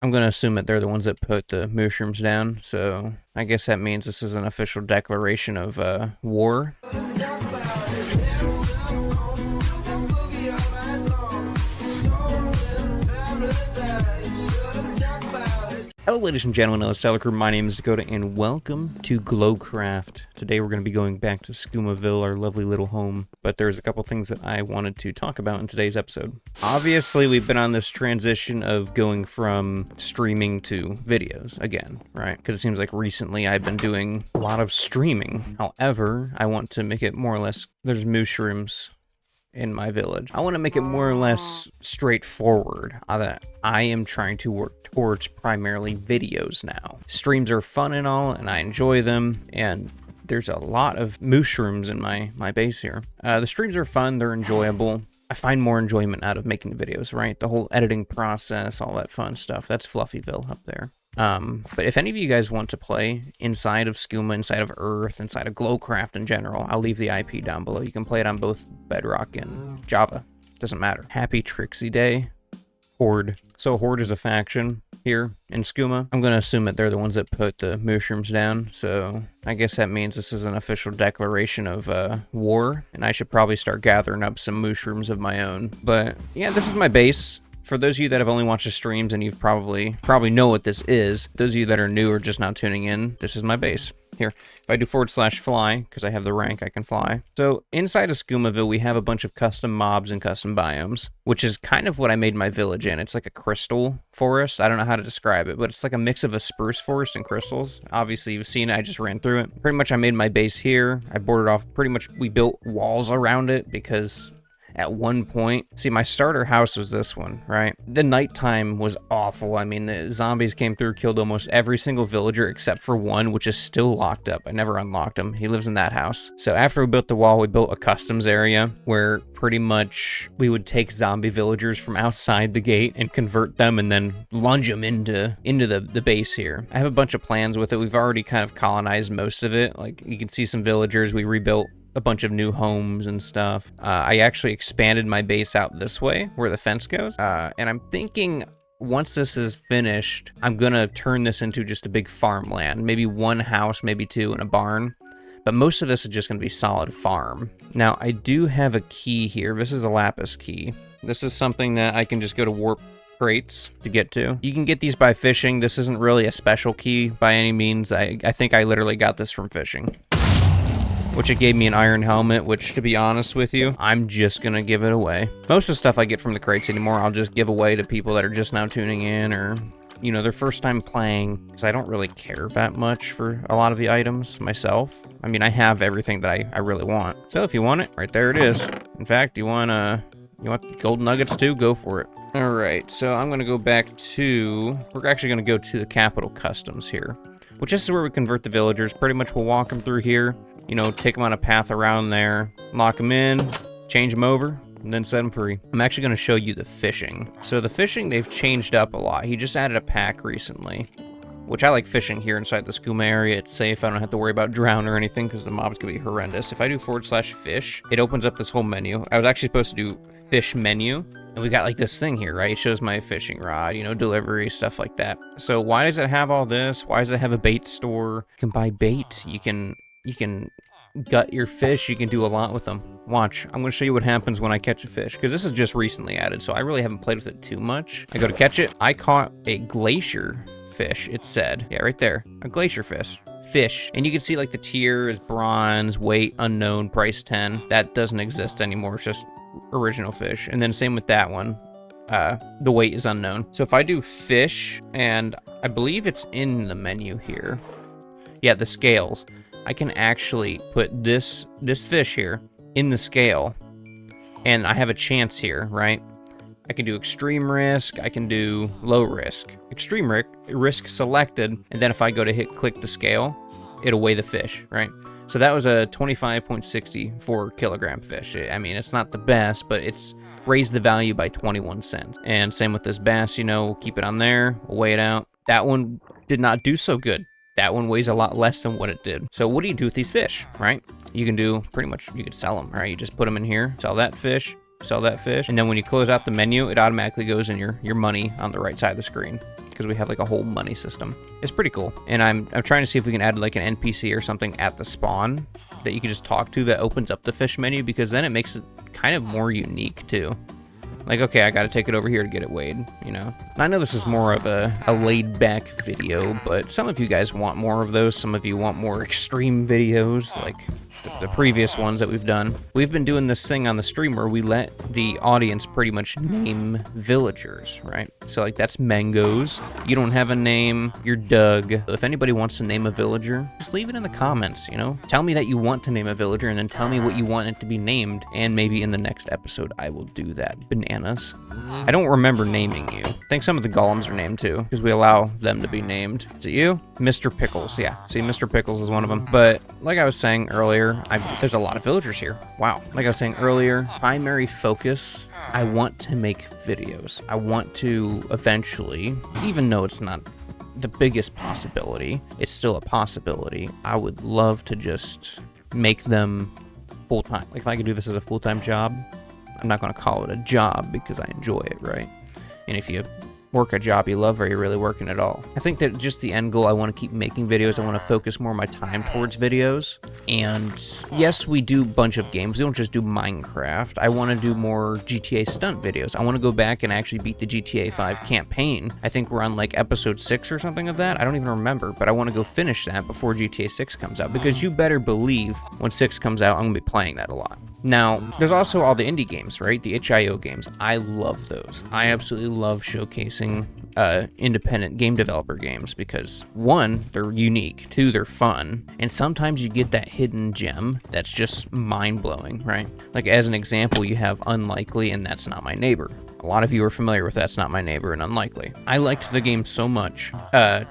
I'm going to assume that they're the ones that put the mushrooms down, so I guess that means this is an official declaration of war. Hello ladies and gentlemen of the Stellar Crew, my name is Dakota and welcome to Glowcraft. Today we're going to be going back to Skoomaville, our lovely little home, but there's a couple things that I wanted to talk about in today's episode. Obviously we've been on this transition of going from streaming to videos again, right? Because it seems like recently I've been doing a lot of streaming. However, I want to make it more or less, there's mushrooms in my village. I want to make it more or less straightforward that I am trying to work towards primarily videos now. Streams are fun and all, and I enjoy them, and there's a lot of mushrooms in my base here. The streams are fun, they're enjoyable. I find more enjoyment out of making videos, right? The whole editing process, all that fun stuff. That's Fluffyville up there. But if any of you guys want to play inside of Skooma, inside of Earth, inside of Glowcraft in general, I'll leave the IP down below. You can play it on both Bedrock and Java. Doesn't matter. Happy Trixie Day. Horde. So Horde is a faction here in Skooma. I'm going to assume that they're the ones that put the mushrooms down, so I guess that means this is an official declaration of war, and I should probably start gathering up some mushrooms of my own. But yeah, this is my base. For those of you that have only watched the streams and you've probably know what this is, those of you that are new or just now tuning in, this is my base. Here, if I do /fly, because I have the rank, I can fly. So inside of Skoomaville, we have a bunch of custom mobs and custom biomes, which is kind of what I made my village in. It's like a crystal forest. I don't know how to describe it, but it's like a mix of a spruce forest and crystals. Obviously, you've seen it. I just ran through it. Pretty much I made my base here. I bordered off, pretty much we built walls around it because at one point, see, my starter house was this one, right? The nighttime was awful. I mean, the zombies came through, killed almost every single villager except for one, which is still locked up. I never unlocked him. He lives in that house. So after we built the wall, we built a customs area where pretty much we would take zombie villagers from outside the gate and convert them and then lunge them into the base here. I have a bunch of plans with it. We've already kind of colonized most of it. Like, you can see some villagers. We rebuilt a bunch of new homes and stuff. I actually expanded my base out this way where the fence goes. And I'm thinking once this is finished, I'm gonna turn this into just a big farmland. Maybe one house, maybe two, and a barn. But most of this is just gonna be solid farm. Now, I do have a key here. This is a lapis key. This is something that I can just go to warp crates to get to. You can get these by fishing. This isn't really a special key by any means. I think I literally got this from fishing, which it gave me an iron helmet, which, to be honest with you, I'm just gonna give it away. Most of the stuff I get from the crates anymore, I'll just give away to people that are just now tuning in or, you know, their first time playing, because I don't really care that much for a lot of the items myself. I mean, I have everything that I really want. So if you want it, right there it is. In fact, you want gold nuggets too? Go for it. All right, so I'm gonna go back to, we're actually gonna go to the Capital Customs here, which is where we convert the villagers. Pretty much we'll walk them through here, you know, take them on a path around there, lock them in, change them over, and then set them free. I'm actually going to show you the fishing. So the fishing, they've changed up a lot. He just added a pack recently, which I like fishing here inside the Skooma area. It's safe. I don't have to worry about drown or anything because the mobs can be horrendous. If I do /fish, it opens up this whole menu. I was actually supposed to do fish menu, and we got like this thing here, right? It shows my fishing rod, you know, delivery, stuff like that. So why does it have all this? Why does it have a bait store? You can buy bait. You can gut your fish. You can do a lot with them. Watch, I'm going to show you what happens when I catch a fish, because this is just recently added, so I really haven't played with it too much. I go to catch it. I caught a glacier fish, it said. Yeah, right there. A glacier fish. And you can see like the tier is bronze, weight unknown, price 10. That doesn't exist anymore. It's just original fish. And then same with that one. The weight is unknown. So if I do fish, and I believe it's in the menu here. Yeah, the scales. I can actually put this fish here in the scale, and I have a chance here, right? I can do extreme risk, I can do low risk. Extreme risk selected, and then if I go to click the scale, it'll weigh the fish, right? So that was a 25.64 kilogram fish. I mean, it's not the best, but it's raised the value by 21 cents. And same with this bass, you know, we'll keep it on there, we'll weigh it out. That one did not do so good. That one weighs a lot less than what it did. So what do you do with these fish, right? You can do pretty much, you could sell them, right? You just put them in here, sell that fish, and then when you close out the menu, it automatically goes in your money on the right side of the screen. because we have like a whole money system. It's pretty cool. And I'm trying to see if we can add like an NPC or something at the spawn that you can just talk to that opens up the fish menu, because then it makes it kind of more unique too. Like, okay, I gotta take it over here to get it weighed, you know? And I know this is more of a laid-back video, but some of you guys want more of those. Some of you want more extreme videos, like the previous ones that we've done. We've been doing this thing on the stream where we let the audience pretty much name villagers, right? So, like, that's Mangoes. You don't have a name, you're Doug. If anybody wants to name a villager, just leave it in the comments, you know? Tell me that you want to name a villager, and then tell me what you want it to be named, and maybe in the next episode I will do that. Bananas. I don't remember naming you. I think some of the golems are named too, because we allow them to be named. Is it you? Mr. Pickles, yeah. See, Mr. Pickles is one of them. But like I was saying earlier, there's a lot of villagers here. Wow. Like I was saying earlier, primary focus, I want to make videos. I want to eventually, even though it's not the biggest possibility, it's still a possibility. I would love to just make them full-time. Like, if I could do this as a full-time job, I'm not going to call it a job because I enjoy it, right? And if you work a job you love, are you really working at all? I think that just the end goal, I want to keep making videos. I want to focus more of my time towards videos. And yes, we do a bunch of games. We don't just do Minecraft. I want to do more GTA stunt videos. I want to go back and actually beat the GTA 5 campaign. I think we're on like episode 6 or something of that. I don't even remember, but I want to go finish that before GTA 6 comes out, because you better believe when 6 comes out, I'm going to be playing that a lot. Now, there's also all the indie games, right? The itch.io games. I love those. I absolutely love showcasing independent game developer games because, one, they're unique, two, they're fun, and sometimes you get that hidden gem that's just mind-blowing, right? Like, as an example, you have Unlikely and That's Not My Neighbor. A lot of you are familiar with That's Not My Neighbor and Unlikely. I liked the game so much.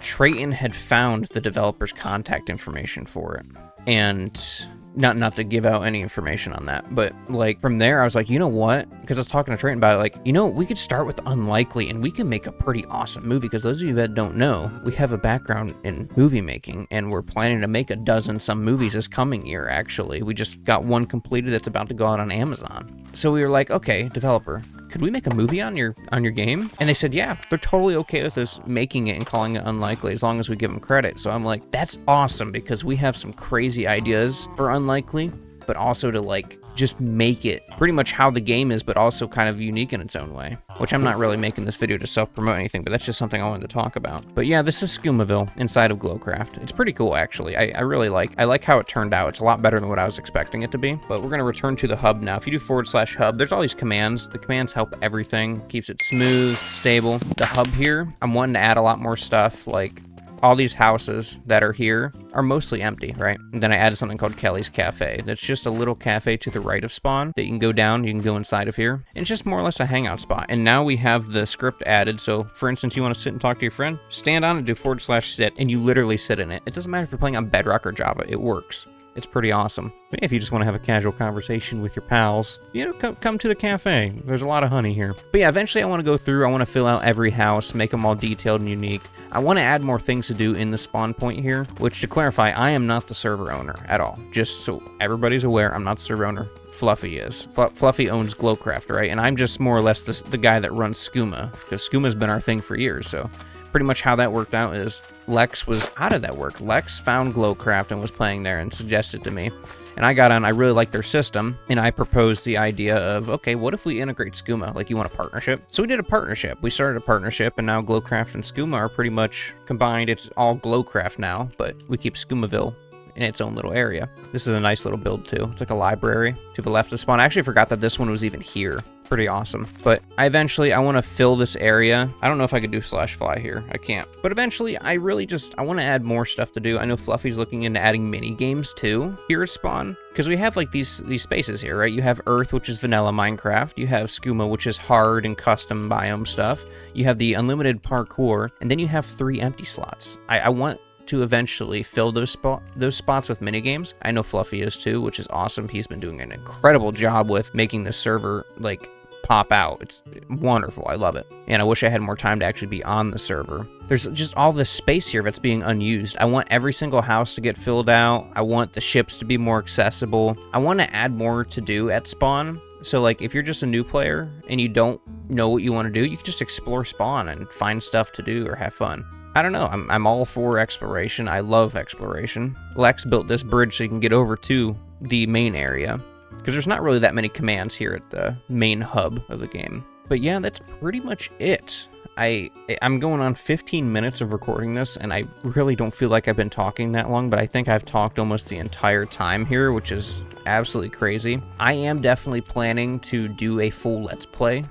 Trayton had found the developer's contact information for it, and not to give out any information on that, but like from there I was like, you know what, because I was talking to Trayton about it, like, you know, we could start with Unlikely and we can make a pretty awesome movie, because those of you that don't know, we have a background in movie making and we're planning to make a dozen some movies this coming year. Actually, we just got one completed that's about to go out on Amazon. So we were like, okay, developer, could we make a movie on your game? And they said, yeah, they're totally okay with us making it and calling it Unlikely as long as we give them credit. So I'm like, that's awesome, because we have some crazy ideas for Unlikely, but also to like just make it pretty much how the game is, but also kind of unique in its own way, which I'm not really making this video to self-promote anything, but that's just something I wanted to talk about. But yeah, this is Skoomaville inside of Glowcraft. It's pretty cool, actually. I really like how it turned out. It's a lot better than what I was expecting it to be, but we're going to return to the hub now. If you do /hub, there's all these commands. The commands help everything, keeps it smooth, stable. The hub here, I'm wanting to add a lot more stuff, like all these houses that are here are mostly empty, right? And then I added something called Kelly's Cafe. That's just a little cafe to the right of spawn that you can go down, you can go inside of here. And it's just more or less a hangout spot. And now we have the script added. So for instance, you want to sit and talk to your friend, stand on it, do /sit, and you literally sit in it. It doesn't matter if you're playing on Bedrock or Java, it works. It's pretty awesome. If you just want to have a casual conversation with your pals, you know, come to the cafe. There's a lot of honey here. But yeah, eventually I want to go through, I want to fill out every house, make them all detailed and unique. I want to add more things to do in the spawn point here, which, to clarify, I am not the server owner at all. Just so everybody's aware, I'm not the server owner. Fluffy is. Fluffy owns Glowcraft, right? And I'm just more or less the guy that runs Skooma, because Skooma's been our thing for years, so pretty much how that worked out is how did that work? Lex found Glowcraft and was playing there and suggested to me. And I got on, I really liked their system, and I proposed the idea of, okay, what if we integrate Skooma? Like, you want a partnership? So we did a partnership. We started a partnership, and now Glowcraft and Skooma are pretty much combined. It's all Glowcraft now, but we keep Skoomaville in its own little area. This is a nice little build too. It's like a library to the left of spawn. I actually forgot that this one was even here. Pretty awesome. But I want to fill this area. I don't know if I could do /fly here. I can't. But eventually, I want to add more stuff to do. I know Fluffy's looking into adding mini games too here at spawn, because we have like these spaces here, right? You have Earth, which is vanilla Minecraft. You have Skooma, which is hard and custom biome stuff. You have the unlimited parkour, and then you have 3 empty slots. I want to eventually fill those spots with minigames. I know Fluffy is too, which is awesome. He's been doing an incredible job with making this server like pop out. It's wonderful. I love it. And I wish I had more time to actually be on the server. There's just all this space here that's being unused. I want every single house to get filled out. I want the ships to be more accessible. I want to add more to do at spawn. So like if you're just a new player and you don't know what you want to do, you can just explore spawn and find stuff to do or have fun. I don't know, I'm all for exploration. I love exploration. Lex built this bridge so you can get over to the main area, because there's not really that many commands here at the main hub of the game. But yeah, that's pretty much it. I'm going on 15 minutes of recording this, and I really don't feel like I've been talking that long, but I think I've talked almost the entire time here, which is absolutely crazy. I am definitely planning to do a full Let's Play,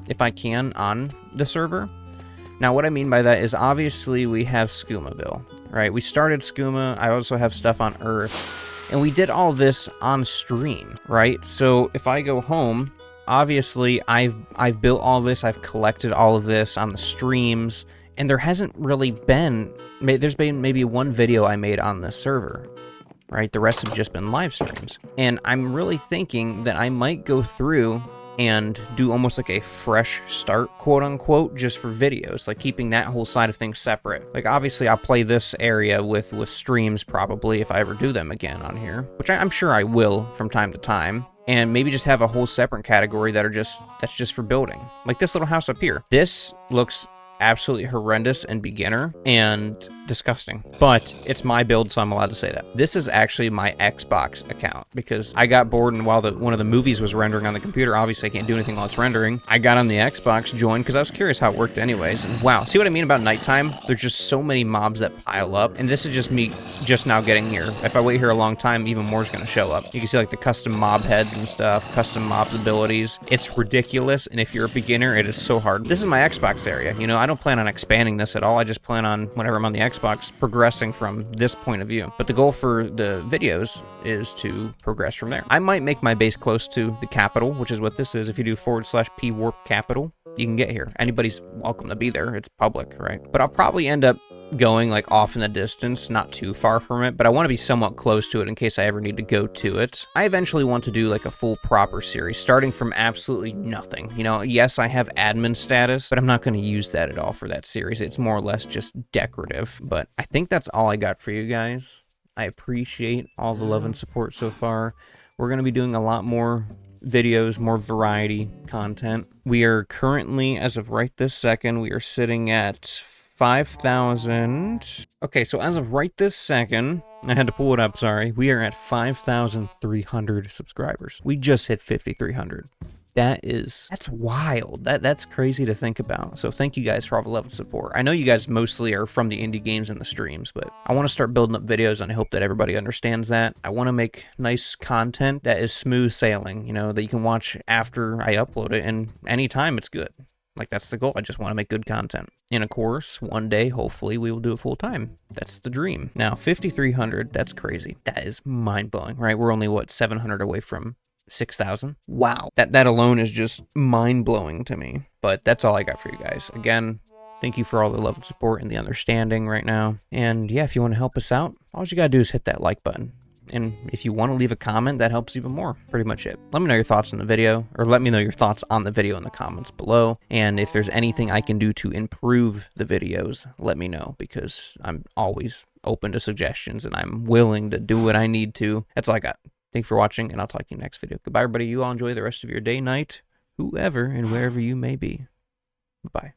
if I can, on the server. Now, what I mean by that is obviously we have Skoomaville, right? We started Skooma, I also have stuff on Earth, and we did all this on stream, right? So if I go home, obviously I've built all this, I've collected all of this on the streams, and there hasn't really been, there's been maybe one video I made on the server, right? The rest have just been live streams. And I'm really thinking that I might go through and do almost like a fresh start, quote unquote, just for videos, like keeping that whole side of things separate. Like obviously I'll play this area with streams probably if I ever do them again on here, which I'm sure I will from time to time. And maybe just have a whole separate category that's just for building. Like this little house up here. This looks absolutely horrendous and beginner and disgusting, but it's my build, so I'm allowed to say that. This is actually my Xbox account because I got bored, and while one of the movies was rendering on the computer, obviously I can't do anything while it's rendering, I got on the Xbox, joined, because I was curious how it worked anyways. And wow, see what I mean about nighttime? There's just so many mobs that pile up, and this is just me just now getting here. If I wait here a long time, even more is going to show up. You can see like the custom mob heads and stuff, custom mobs abilities. It's ridiculous, and if you're a beginner, it is so hard. This is my Xbox area, you know, I don't plan on expanding this at all. I just plan on, whenever I'm on the Xbox, progressing from this point of view. But the goal for the videos is to progress from there. I might make my base close to the capital, which is what this is. If you do /p warp capital, you can get here. Anybody's welcome to be there. It's public, right? But I'll probably end up going like off in the distance, not too far from it, but I want to be somewhat close to it in case I ever need to go to it. I eventually want to do like a full proper series, starting from absolutely nothing. You know, yes, I have admin status, but I'm not going to use that at all for that series. It's more or less just decorative, but I think that's all I got for you guys. I appreciate all the love and support so far. We're going to be doing a lot more videos, more variety content. We are currently, as of right this second, we are sitting at 5,000. Okay, so as of right this second, I had to pull it up, sorry. We are at 5,300 subscribers. We just hit 5,300. That's wild. That's crazy to think about. So thank you guys for all the love and support. I know you guys mostly are from the indie games and the streams, but I want to start building up videos, and I hope that everybody understands that. I want to make nice content that is smooth sailing, you know, that you can watch after I upload it, and anytime it's good. Like, that's the goal. I just want to make good content. And of course, one day, hopefully, we will do it full time. That's the dream. Now, 5,300, that's crazy. That is mind-blowing, right? We're only, what, 700 away from 6,000? Wow. That alone is just mind-blowing to me. But that's all I got for you guys. Again, thank you for all the love and support and the understanding right now. And yeah, if you want to help us out, all you gotta do is hit that like button. And if you want to leave a comment, that helps even more. Pretty much it. Let me know your thoughts on the video, or let me know your thoughts on the video in the comments below. And if there's anything I can do to improve the videos, let me know, because I'm always open to suggestions and I'm willing to do what I need to. That's all I got. Thanks for watching, and I'll talk to you next video. Goodbye, everybody. You all enjoy the rest of your day, night, whoever and wherever you may be. Bye.